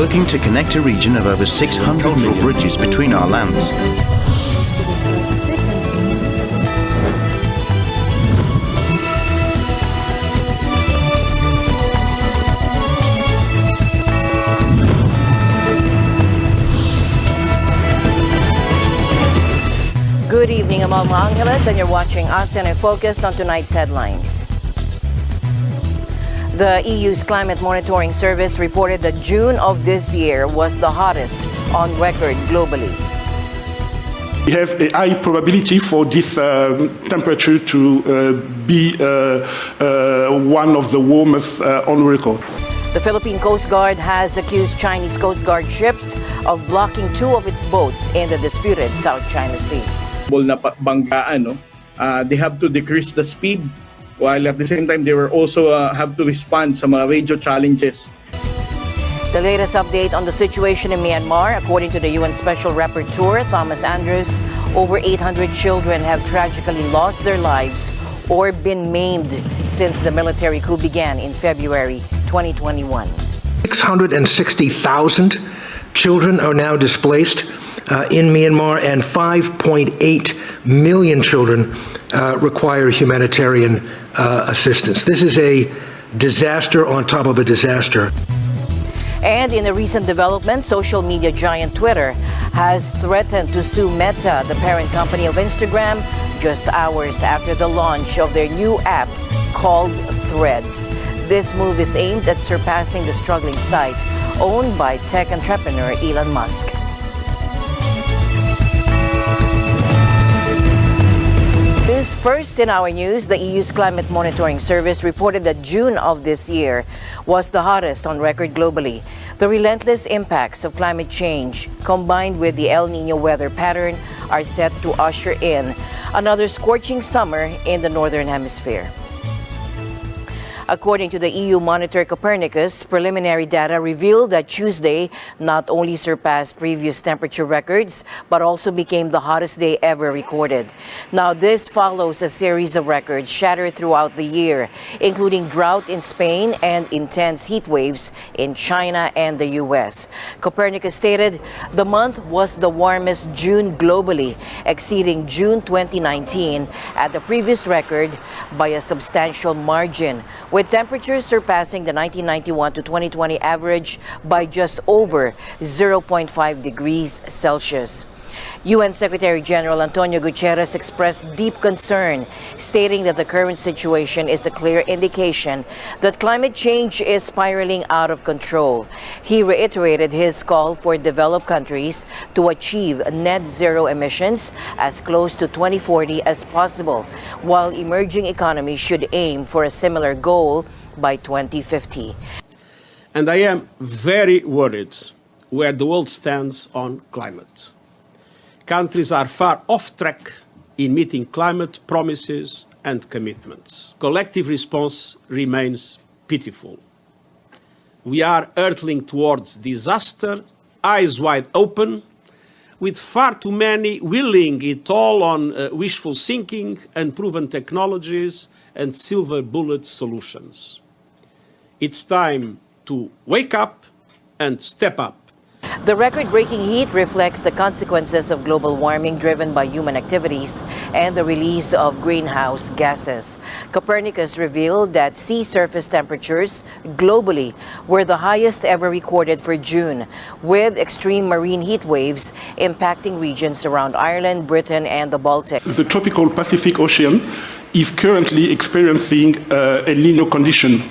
working to connect a region of over 600 cultural bridges between our lands. Good evening, I'm Alma Angeles, and you're watching ASEAN in Focus on tonight's headlines. The EU's Climate Monitoring Service reported that June of this year was the hottest on record globally. We have a high probability for this temperature to be one of the warmest on record. The Philippine Coast Guard has accused Chinese Coast Guard ships of blocking two of its boats in the disputed South China Sea. Na banggaan, they have to decrease the speed, while at the same time they were also have to respond sa mga radio challenges. The latest update on the situation in Myanmar, according to the UN Special Rapporteur Thomas Andrews, over 800 children have tragically lost their lives or been maimed since the military coup began in February 2021. 660,000 children are now displaced in Myanmar, and 5.8 million children require humanitarian assistance. This is a disaster on top of a disaster. And in a recent development, social media giant Twitter has threatened to sue Meta, the parent company of Instagram, just hours after the launch of their new app called Threads. This move is aimed at surpassing the struggling site owned by tech entrepreneur Elon Musk. First in our news, the EU's Climate Monitoring Service reported that June of this year was the hottest on record globally. The relentless impacts of climate change, combined with the El Niño weather pattern, are set to usher in another scorching summer in the Northern Hemisphere. According to the EU monitor Copernicus, preliminary data revealed that Tuesday not only surpassed previous temperature records, but also became the hottest day ever recorded. Now, this follows a series of records shattered throughout the year, including drought in Spain and intense heat waves in China and the US. Copernicus stated the month was the warmest June globally, exceeding June 2019 at the previous record by a substantial margin, with temperatures surpassing the 1991 to 2020 average by just over 0.5 degrees Celsius. UN Secretary General Antonio Guterres expressed deep concern, stating that the current situation is a clear indication that climate change is spiraling out of control. He reiterated his call for developed countries to achieve net zero emissions as close to 2040 as possible, while emerging economies should aim for a similar goal by 2050. And I am very worried where the world stands on climate. Countries are far off track in meeting climate promises and commitments. Collective response remains pitiful. We are hurtling towards disaster, eyes wide open, with far too many willing it all on wishful thinking, unproven technologies, and silver bullet solutions. It's time to wake up and step up. The record-breaking heat reflects the consequences of global warming driven by human activities and the release of greenhouse gases. Copernicus revealed that sea surface temperatures globally were the highest ever recorded for June, with extreme marine heat waves impacting regions around Ireland, Britain, and the Baltic. The tropical Pacific Ocean is currently experiencing a El Niño condition.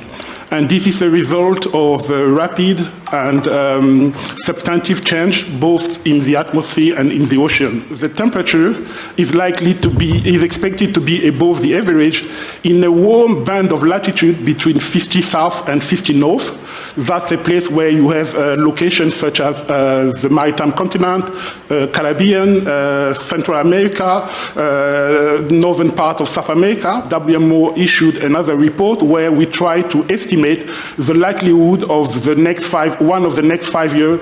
And this is a result of rapid and substantive change both in the atmosphere and in the ocean. The temperature is expected to be above the average in a warm band of latitude between 50 south and 50 north. That's a place where you have locations such as the maritime continent, Caribbean, Central America, northern part of South America. WMO issued another report where we try to estimate the likelihood of the next 5 one of the next 5 years,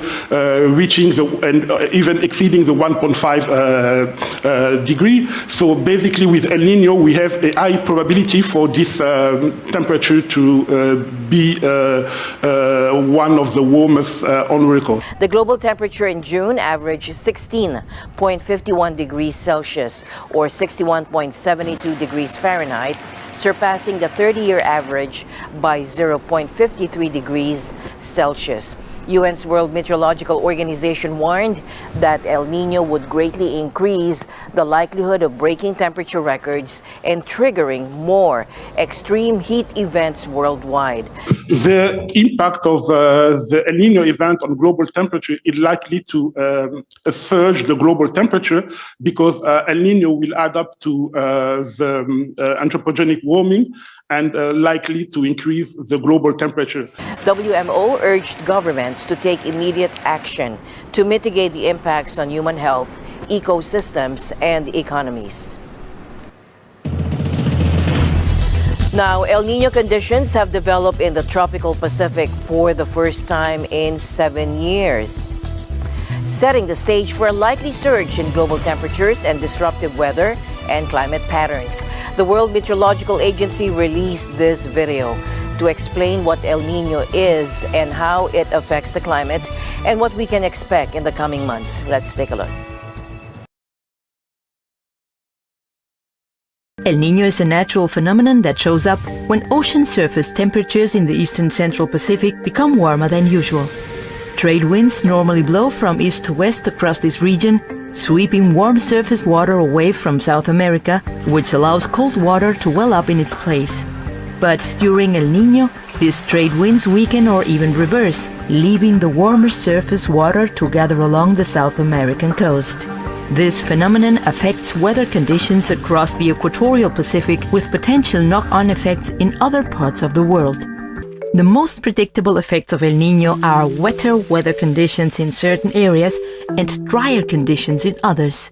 reaching and even exceeding the 1.5 degree. So basically, with El Nino, we have a high probability for this temperature to be one of the warmest on record. The global temperature in June averaged 16.51 degrees Celsius or 61.72 degrees Fahrenheit, surpassing the 30-year average by 0.53 degrees Celsius. UN's World Meteorological Organization warned that El Nino would greatly increase the likelihood of breaking temperature records and triggering more extreme heat events worldwide. The impact of the El Nino event on global temperature is likely to surge the global temperature because El Nino will add up to the anthropogenic warming and likely to increase the global temperature. WMO urged governments to take immediate action to mitigate the impacts on human health, ecosystems, and economies. Now, El Nino conditions have developed in the tropical Pacific for the first time in 7 years, setting the stage for a likely surge in global temperatures and disruptive weather and climate patterns. The World Meteorological Agency released this video to explain what El Nino is and how it affects the climate and what we can expect in the coming months. Let's take a look. El Niño is a natural phenomenon that shows up when ocean surface temperatures in the eastern central Pacific become warmer than usual. Trade winds normally blow from east to west across this region, sweeping warm surface water away from South America, which allows cold water to well up in its place. But during El Niño, these trade winds weaken or even reverse, leaving the warmer surface water to gather along the South American coast. This phenomenon affects weather conditions across the equatorial Pacific with potential knock-on effects in other parts of the world. The most predictable effects of El Niño are wetter weather conditions in certain areas and drier conditions in others.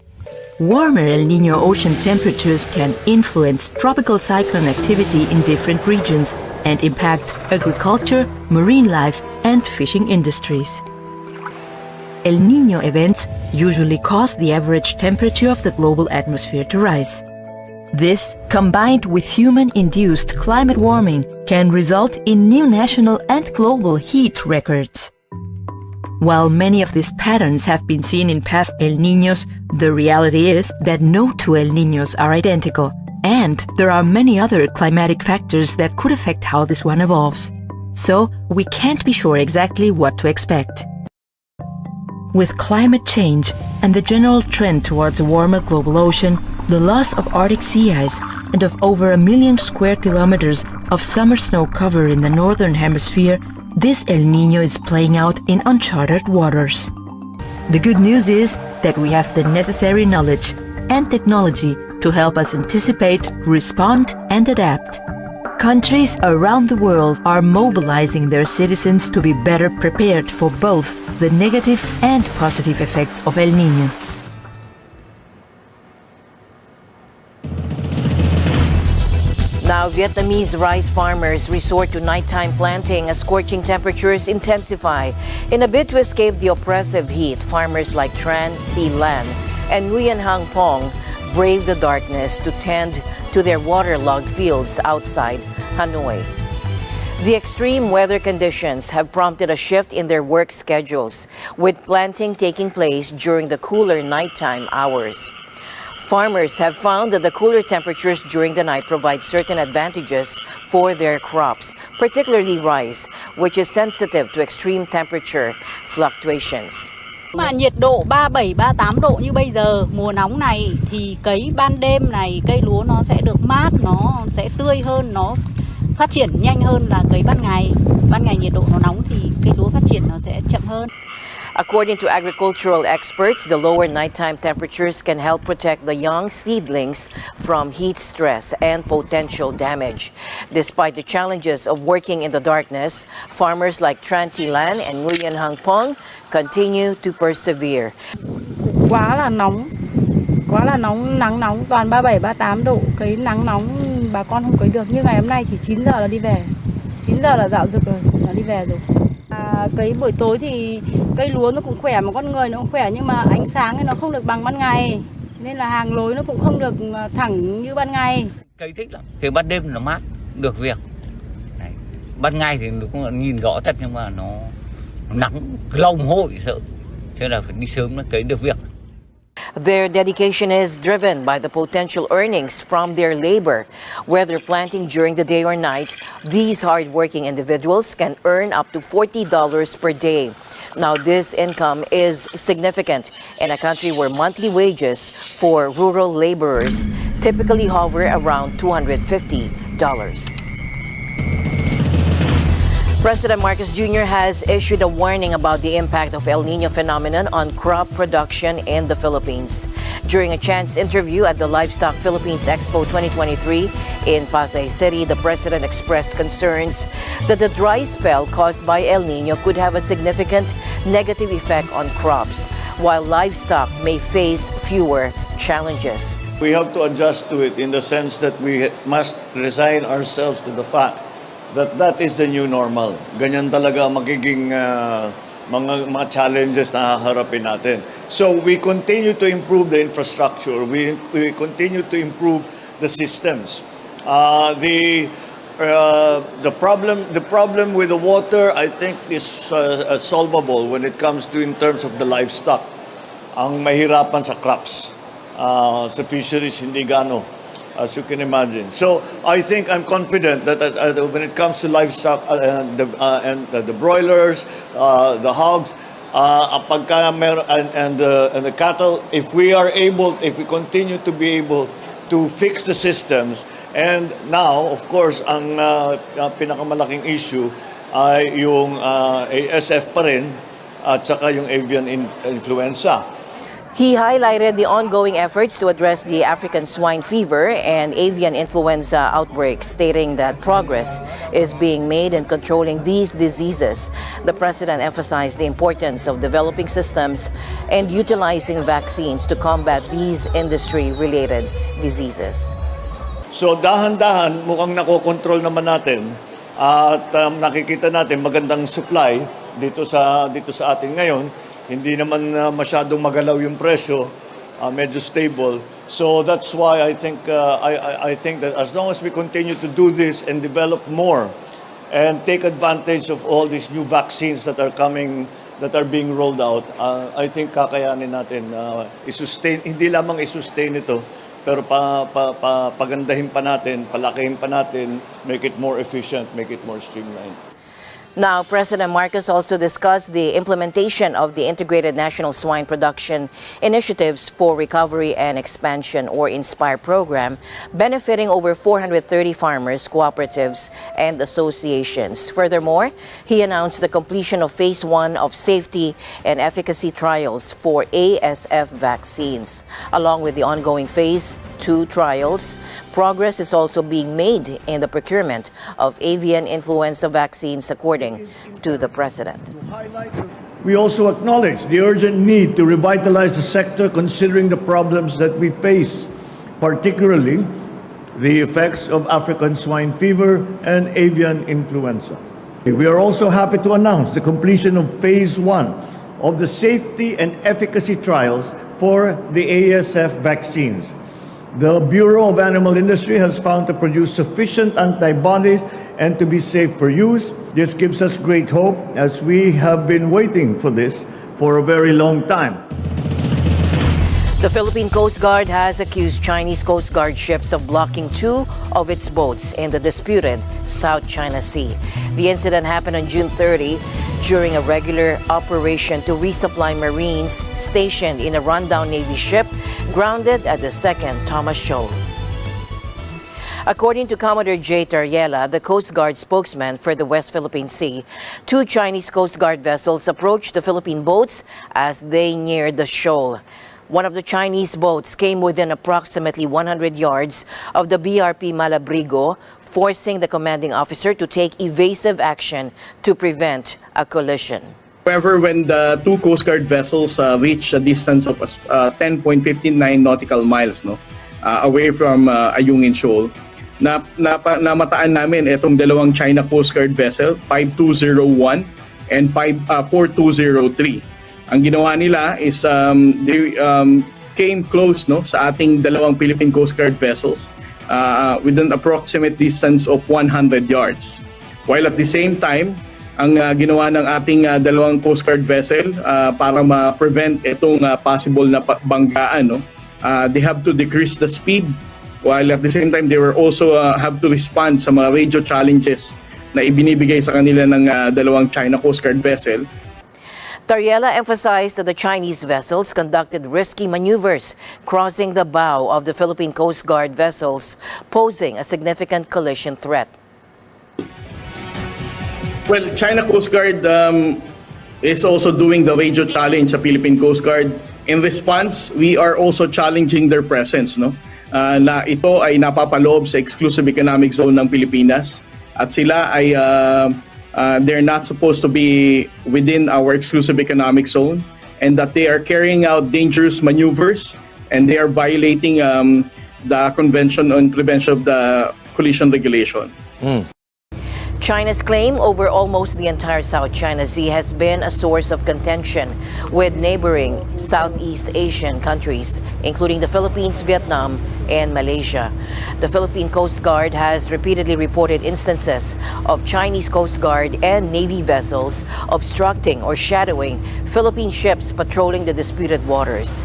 Warmer El Niño ocean temperatures can influence tropical cyclone activity in different regions and impact agriculture, marine life, and fishing industries. El Niño events usually cause the average temperature of the global atmosphere to rise. This, combined with human-induced climate warming, can result in new national and global heat records. While many of these patterns have been seen in past El Niños, the reality is that no two El Niños are identical, and there are many other climatic factors that could affect how this one evolves. So, we can't be sure exactly what to expect. With climate change and the general trend towards a warmer global ocean, the loss of Arctic sea ice and of over 1 million square kilometers of summer snow cover in the northern hemisphere, this El Niño is playing out in uncharted waters. The good news is that we have the necessary knowledge and technology to help us anticipate, respond, and adapt. Countries around the world are mobilizing their citizens to be better prepared for both the negative and positive effects of El Niño. Now, Vietnamese rice farmers resort to nighttime planting as scorching temperatures intensify. In a bid to escape the oppressive heat, farmers like Tran Thi Lan and Nguyen Hang Pong brave the darkness to tend to their waterlogged fields outside Hanoi. The extreme weather conditions have prompted a shift in their work schedules, with planting taking place during the cooler nighttime hours. Farmers have found that the cooler temperatures during the night provide certain advantages for their crops, particularly rice, which is sensitive to extreme temperature fluctuations. Mà nhiệt độ 37, 38 độ như bây giờ, mùa nóng này thì cấy ban đêm này cây lúa nó sẽ được mát, nó sẽ tươi hơn, nó phát triển nhanh hơn là cấy ban ngày. Ban ngày nhiệt độ nó nóng thì cây lúa phát triển nó sẽ chậm hơn. According to agricultural experts, the lower nighttime temperatures can help protect the young seedlings from heat stress and potential damage. Despite the challenges of working in the darkness, farmers like Tran Thi Lan and Nguyen Hang Pong continue to persevere. Quá là nóng, nắng nóng toàn 37, 38 độ, cấy nắng nóng bà con không cấy được. Như ngày hôm nay chỉ 9 giờ là đi về. 9 giờ là dạo rực rồi, là đi về rồi. cấy buổi tối thì cây lúa nó cũng khỏe mà con người nó cũng khỏe, nhưng mà ánh sáng thì nó không được bằng ban ngày, nên là hàng lối nó cũng không được thẳng như ban ngày. Cây thích lắm, thì ban đêm nó mát, được việc. Đấy. Ban ngày thì nó cũng nhìn rõ thật nhưng mà nó nắng lông hội sợ, cho nên là phải đi sớm nó cấy được việc. Their dedication is driven by the potential earnings from their labor. Whether planting during the day or night, these hardworking individuals can earn up to $40 per day. Now, this income is significant in a country where monthly wages for rural laborers typically hover around $250. President Marcos Jr. has issued a warning about the impact of El Nino phenomenon on crop production in the Philippines. During a chance interview at the Livestock Philippines Expo 2023 in Pasay City, the president expressed concerns that the dry spell caused by El Nino could have a significant negative effect on crops, while livestock may face fewer challenges. We have to adjust to it in the sense that we must resign ourselves to the fact that is the new normal. Ganyan talaga magiging mga challenges na haharapin natin. So we continue to improve the infrastructure. We continue to improve the systems. The problem with the water, I think, is solvable when it comes to in terms of the livestock. Ang mahirapan sa crops, sa fisheries hindi gaano, as you can imagine. So I think I'm confident that when it comes to livestock and the broilers, the hogs, and the cattle, if we continue to be able to fix the systems, and now, of course, ang pinakamalaking issue ay yung ASF pa rin at saka yung avian influenza. He highlighted the ongoing efforts to address the African swine fever and avian influenza outbreaks, stating that progress is being made in controlling these diseases. The president emphasized the importance of developing systems and utilizing vaccines to combat these industry-related diseases. So dahan-dahan mukhang nakokontrol naman natin at nakikita natin magandang supply dito sa atin ngayon. Hindi naman masyadong magalaw yung presyo, medyo stable. So that's why I think that as long as we continue to do this and develop more and take advantage of all these new vaccines that are coming, that are being rolled out, I think kakayanin natin i-sustain, hindi lamang i-sustain ito, pero pagandahin pa natin, palakihin pa natin, make it more efficient, make it more streamlined. Now, President Marcos also discussed the implementation of the Integrated National Swine Production Initiatives for Recovery and Expansion, or INSPIRE program, benefiting over 430 farmers, cooperatives, and associations. Furthermore, he announced the completion of Phase 1 of safety and efficacy trials for ASF vaccines. Along with the ongoing Phase 2 trials, progress is also being made in the procurement of avian influenza vaccines, according to the president. We also acknowledge the urgent need to revitalize the sector considering the problems that we face, particularly the effects of African swine fever and avian influenza. We are also happy to announce the completion of Phase 1 of the safety and efficacy trials for the ASF vaccines. The Bureau of Animal Industry has found to produce sufficient antibodies and to be safe for use. This gives us great hope, as we have been waiting for this for a very long time. The Philippine Coast Guard has accused Chinese Coast Guard ships of blocking 2 of its boats in the disputed South China Sea. The incident happened on June 30 during a regular operation to resupply Marines stationed in a rundown Navy ship grounded at the second Thomas Shoal. According to Commodore J. Tariela, the Coast Guard spokesman for the West Philippine Sea, 2 Chinese Coast Guard vessels approached the Philippine boats as they neared the shoal. One of the Chinese boats came within approximately 100 yards of the BRP Malabrigo, forcing the commanding officer to take evasive action to prevent a collision. However, when the 2 Coast Guard vessels reached a distance of 10.59 nautical miles away from Ayungin Shoal, namataan namin itong dalawang China Coast Guard vessel, 5201 and 4203. Ang ginawa nila is they came close sa ating dalawang Philippine Coast Guard vessels with an approximate distance of 100 yards. While at the same time, ang ginawa ng ating dalawang Coast Guard vessel para ma-prevent itong possible na banggaan, they have to decrease the speed, while at the same time they were also have to respond sa mga radio challenges na ibinibigay sa kanila ng dalawang China Coast Guard vessel. Tariela emphasized that the Chinese vessels conducted risky maneuvers crossing the bow of the Philippine Coast Guard vessels, posing a significant collision threat. Well, China Coast Guard is also doing the radio challenge sa Philippine Coast Guard. In response, we are also challenging their presence, na ito ay napapaloob sa exclusive economic zone ng Pilipinas at sila ay they're not supposed to be within our exclusive economic zone, and that they are carrying out dangerous maneuvers and they are violating the Convention on Prevention of the Collision Regulation. China's claim over almost the entire South China Sea has been a source of contention with neighboring Southeast Asian countries, including the Philippines, Vietnam, and Malaysia. The Philippine Coast Guard has repeatedly reported instances of Chinese Coast Guard and Navy vessels obstructing or shadowing Philippine ships patrolling the disputed waters.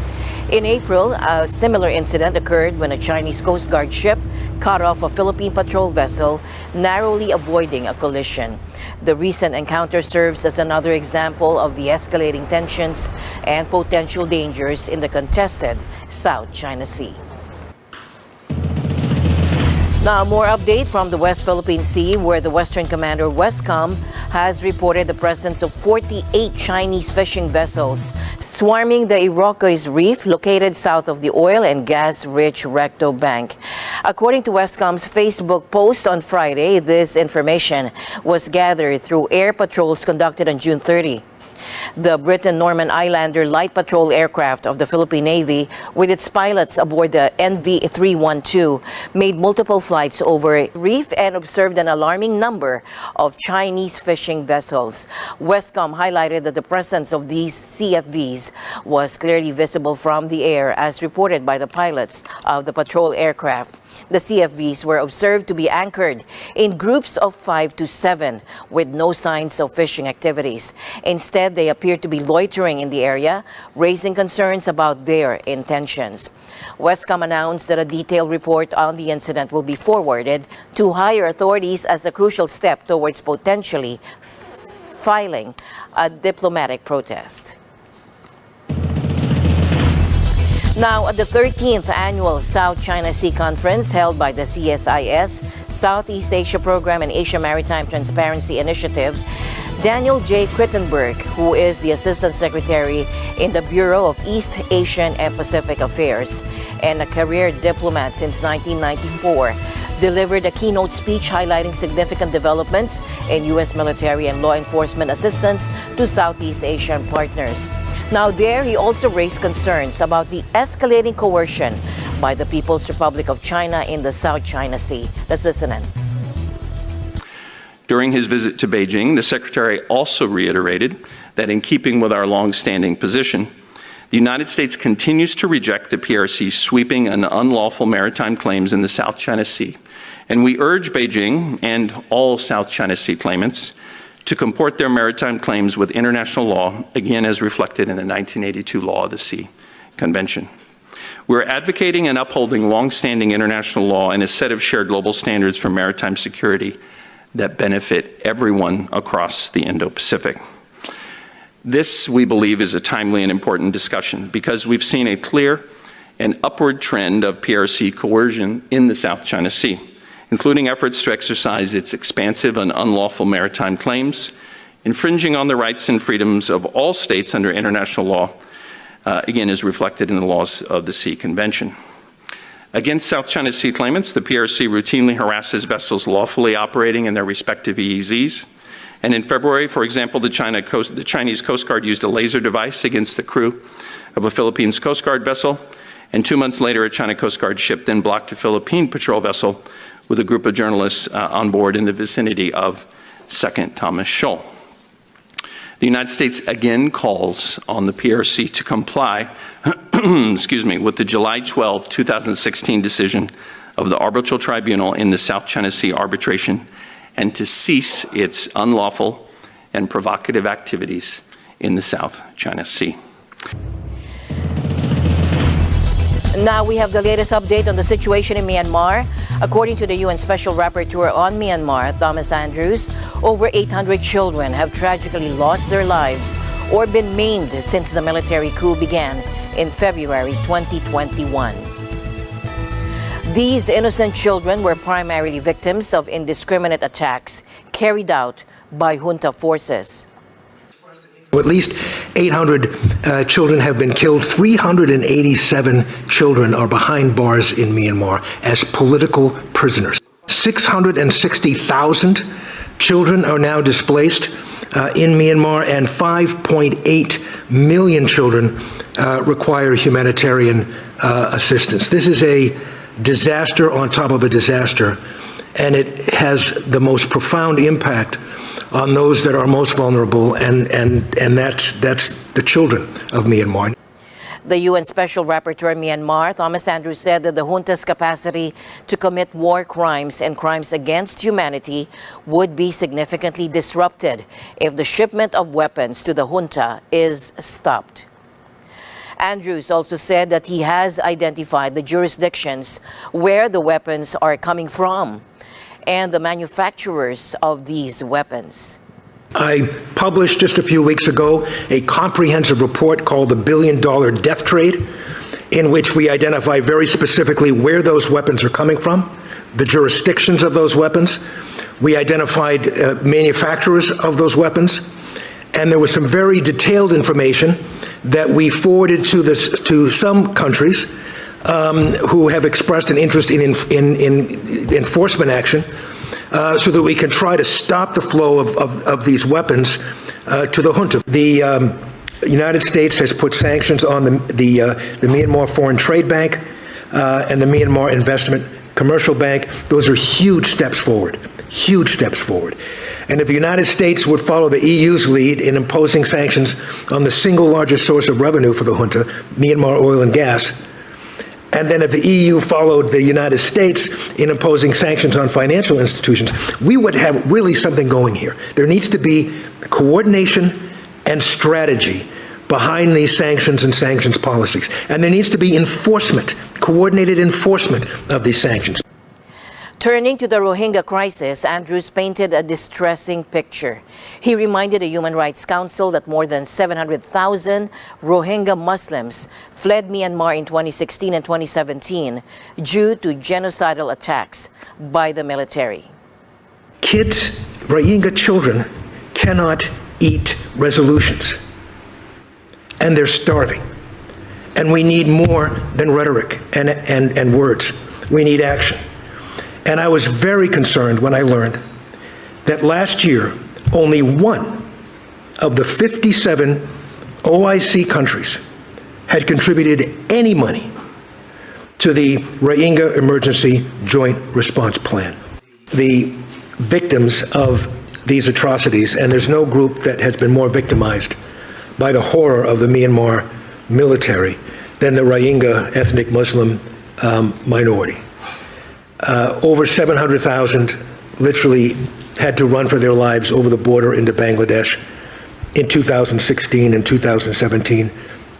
In April, a similar incident occurred when a Chinese Coast Guard ship cut off a Philippine patrol vessel, narrowly avoiding a collision. The recent encounter serves as another example of the escalating tensions and potential dangers in the contested South China Sea. Now, more update from the West Philippine Sea, where the Western Commander Westcom has reported the presence of 48 Chinese fishing vessels swarming the Iroquois Reef located south of the oil and gas-rich Recto Bank. According to Westcom's Facebook post on Friday, this information was gathered through air patrols conducted on June 30. The Britain-Norman Islander light patrol aircraft of the Philippine Navy, with its pilots aboard the NV-312, made multiple flights over a reef and observed an alarming number of Chinese fishing vessels. Westcom highlighted that the presence of these CFVs was clearly visible from the air, as reported by the pilots of the patrol aircraft. The CFVs were observed to be anchored in groups of 5 to 7 with no signs of fishing activities. Instead, they appeared to be loitering in the area, raising concerns about their intentions. Westcom announced that a detailed report on the incident will be forwarded to higher authorities as a crucial step towards potentially filing a diplomatic protest. Now, at the 13th Annual South China Sea Conference held by the CSIS, Southeast Asia Program and Asia Maritime Transparency Initiative, Daniel J. Quittenberg, who is the Assistant Secretary in the Bureau of East Asian and Pacific Affairs and a career diplomat since 1994, delivered a keynote speech highlighting significant developments in U.S. military and law enforcement assistance to Southeast Asian partners. Now there, he also raised concerns about the escalating coercion by the People's Republic of China in the South China Sea. Let's listen in. During his visit to Beijing, the Secretary also reiterated that in keeping with our long-standing position, the United States continues to reject the PRC's sweeping and unlawful maritime claims in the South China Sea, and we urge Beijing and all South China Sea claimants to comport their maritime claims with international law, again as reflected in the 1982 Law of the Sea Convention. We're advocating and upholding long-standing international law and a set of shared global standards for maritime security that benefit everyone across the Indo-Pacific. This, we believe, is a timely and important discussion because we've seen a clear and upward trend of PRC coercion in the South China Sea, including efforts to exercise its expansive and unlawful maritime claims, infringing on the rights and freedoms of all states under international law, again, as reflected in the Laws of the Sea Convention. Against South China Sea claimants, the PRC routinely harasses vessels lawfully operating in their respective EEZs. And in February, for example, the Chinese Coast Guard used a laser device against the crew of a Philippines Coast Guard vessel. And 2 months later, a China Coast Guard ship then blocked a Philippine patrol vessel with a group of journalists on board in the vicinity of 2nd Thomas Shoal. The United States again calls on the PRC to comply with the July 12, 2016 decision of the Arbitral Tribunal in the South China Sea arbitration and to cease its unlawful and provocative activities in the South China Sea. Now we have the latest update on the situation in Myanmar. According to the UN Special Rapporteur on Myanmar, Thomas Andrews, over 800 children have tragically lost their lives or been maimed since the military coup began in February 2021. These innocent children were primarily victims of indiscriminate attacks carried out by junta forces. At least 800 children have been killed. 387 children are behind bars in Myanmar as political prisoners. 660,000 children are now displaced in Myanmar, and 5.8 million children require humanitarian assistance. This is a disaster on top of a disaster, and it has the most profound impact on those that are most vulnerable, and that's the children of Myanmar. The UN Special Rapporteur in Myanmar, Thomas Andrews, said that the junta's capacity to commit war crimes and crimes against humanity would be significantly disrupted if the shipment of weapons to the junta is stopped. Andrews also said that he has identified the jurisdictions where the weapons are coming from and the manufacturers of these weapons. I published just a few weeks ago a comprehensive report called The $1 Billion Death Trade, in which we identify very specifically where those weapons are coming from, the jurisdictions of those weapons. We identified manufacturers of those weapons, and there was some very detailed information that we forwarded to some countries who have expressed an interest in enforcement action, so that we can try to stop the flow of these weapons to the junta. The United States has put sanctions on the Myanmar Foreign Trade Bank and the Myanmar Investment Commercial Bank. Those are huge steps forward, huge steps forward. And if the United States would follow the EU's lead in imposing sanctions on the single largest source of revenue for the junta, Myanmar oil and gas, and then if the EU followed the United States in imposing sanctions on financial institutions, we would have really something going here. There needs to be coordination and strategy behind these sanctions and sanctions policies. And there needs to be enforcement, coordinated enforcement of these sanctions. Turning to the Rohingya crisis, Andrews painted a distressing picture. He reminded the Human Rights Council that more than 700,000 Rohingya Muslims fled Myanmar in 2016 and 2017 due to genocidal attacks by the military. Kids, Rohingya children, cannot eat resolutions, and they're starving. And we need more than rhetoric and words. We need action. And I was very concerned when I learned that last year, only one of the 57 OIC countries had contributed any money to the Rohingya Emergency Joint Response Plan. The victims of these atrocities, and there's no group that has been more victimized by the horror of the Myanmar military than the Rohingya ethnic Muslim minority. Over 700,000 literally had to run for their lives over the border into Bangladesh in 2016 and 2017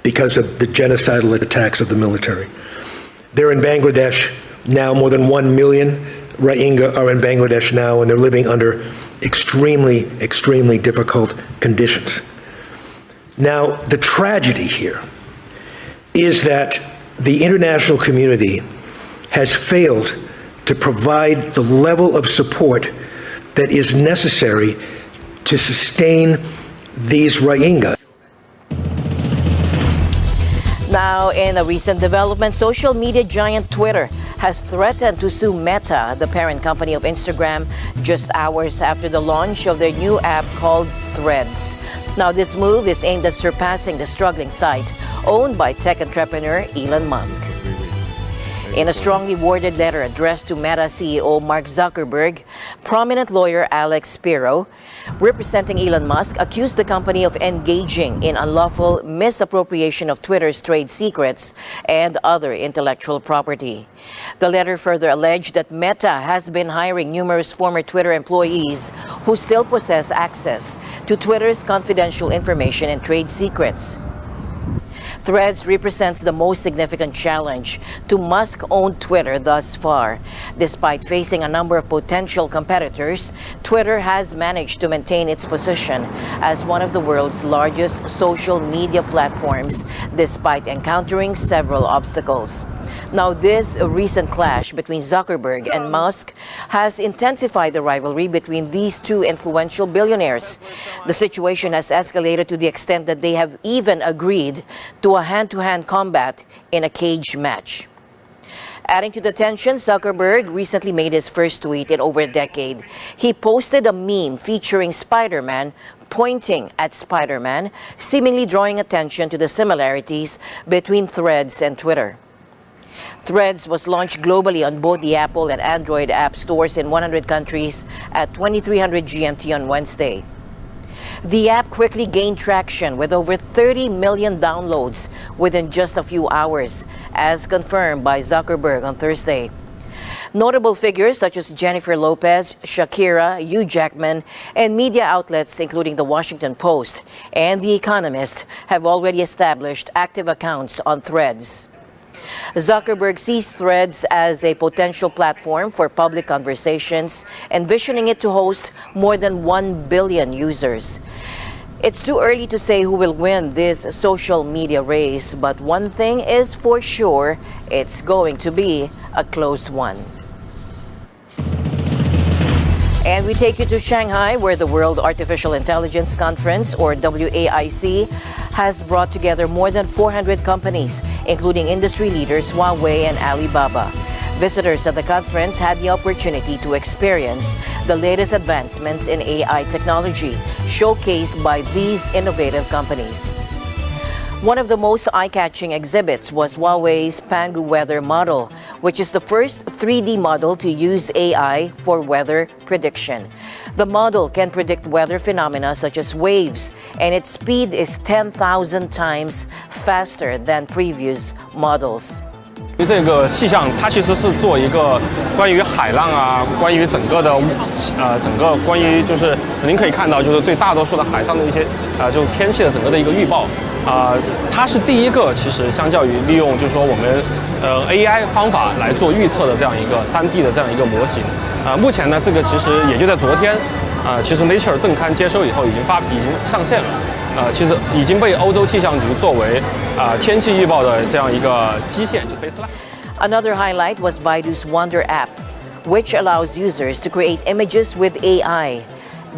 because of the genocidal attacks of the military. They're in Bangladesh now. More than 1 million Rohingya are in Bangladesh now, and they're living under extremely, extremely difficult conditions. Now, the tragedy here is that the international community has failed to provide the level of support that is necessary to sustain these Rohingya. Now, in a recent development, social media giant Twitter has threatened to sue Meta, the parent company of Instagram, just hours after the launch of their new app called Threads. Now, this move is aimed at surpassing the struggling site owned by tech entrepreneur Elon Musk. In a strongly worded letter addressed to Meta CEO Mark Zuckerberg, prominent lawyer Alex Spiro, representing Elon Musk, accused the company of engaging in unlawful misappropriation of Twitter's trade secrets and other intellectual property. The letter further alleged that Meta has been hiring numerous former Twitter employees who still possess access to Twitter's confidential information and trade secrets. Threads represents the most significant challenge to Musk-owned Twitter thus far. Despite facing a number of potential competitors, Twitter has managed to maintain its position as one of the world's largest social media platforms despite encountering several obstacles. Now, this recent clash between Zuckerberg and Musk has intensified the rivalry between these two influential billionaires. The situation has escalated to the extent that they have even agreed to a hand-to-hand combat in a cage match. Adding to the tension, Zuckerberg recently made his first tweet in over a decade. He posted a meme featuring Spider-Man pointing at Spider-Man, seemingly drawing attention to the similarities between Threads and Twitter. Threads was launched globally on both the Apple and Android app stores in 100 countries at 2300 GMT on Wednesday. The app quickly gained traction with over 30 million downloads within just a few hours, as confirmed by Zuckerberg on Thursday. Notable figures such as Jennifer Lopez, Shakira, Hugh Jackman, and media outlets including The Washington Post and The Economist have already established active accounts on Threads. Zuckerberg sees Threads as a potential platform for public conversations, envisioning it to host more than 1 billion users. It's too early to say who will win this social media race, but one thing is for sure, it's going to be a close one. And we take you to Shanghai, where the World Artificial Intelligence Conference, or WAIC, has brought together more than 400 companies, including industry leaders Huawei and Alibaba. Visitors at the conference had the opportunity to experience the latest advancements in AI technology, showcased by these innovative companies. One of the most eye-catching exhibits was Huawei's Pangu weather model, which is the first 3D model to use AI for weather prediction. The model can predict weather phenomena such as waves, and its speed is 10,000 times faster than previous models. 这个气象，它其实是做一个关于海浪啊，关于整个的整个关于就是您可以看到，就是对大多数的海上的一些就是天气的整个的一个预报它是第一个其实相较于利用就是说我们AI 方法来做预测的这样一个3D 的这样一个模型目前呢这个其实也就在昨天其实 Nature 正刊接收以后已经上线了。其实已经被欧洲气象局作为天气预报的这样一个基线就 baseline。 Another highlight was Baidu's Wonder app, which allows users to create images with AI.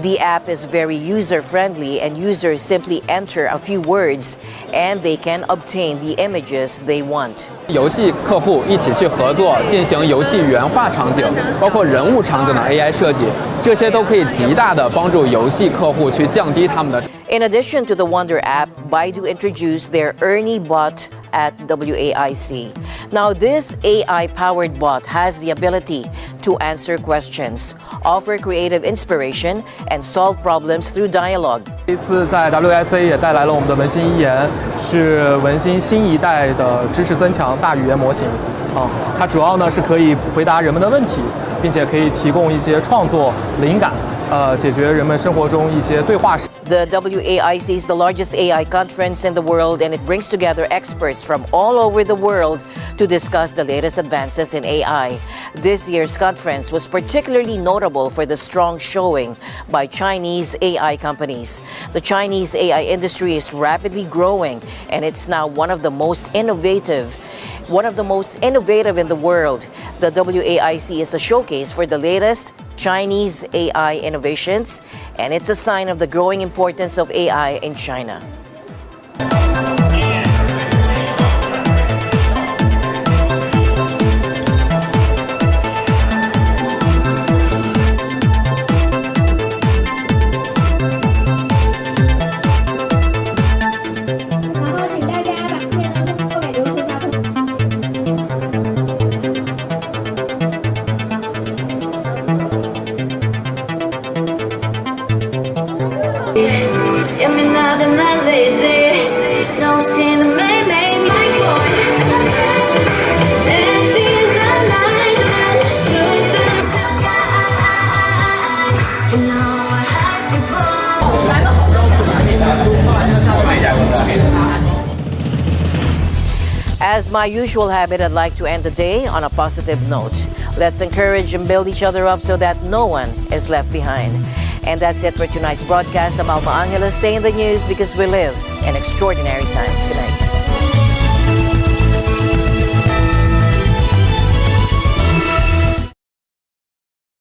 The app is very user-friendly, and users simply enter a few words and they can obtain the images they want. 游戏客户一起去合作进行游戏原画场景，包括人物场景的 AI 设计，这些都可以极大的帮助游戏客户去降低他们的。 In addition to the Wonder app, Baidu introduced their Ernie bot at WAIC. Now, this AI-powered bot has the ability to answer questions, offer creative inspiration, and solve problems through dialogue. 这次在 WAIC 也带来了我们的文心一言，是文心新一代的知识增强大语言模型。它主要呢是可以回答人们的问题，并且可以提供一些创作灵感，解决人们生活中一些对话。 The WAIC is the largest AI conference in the world, and it brings together experts from all over the world to discuss the latest advances in AI. This year's conference was particularly notable for the strong showing by Chinese AI companies. The Chinese AI industry is rapidly growing, and it's now one of the most innovative in the world. The WAIC is a showcase for the latest Chinese AI innovations, and it's a sign of the growing importance of AI in China. As my usual habit, I'd like to end the day on a positive note. Let's encourage and build each other up so that no one is left behind. And that's it for tonight's broadcast. I'm Alma Angela. Stay in the news because we live in extraordinary times. Good night.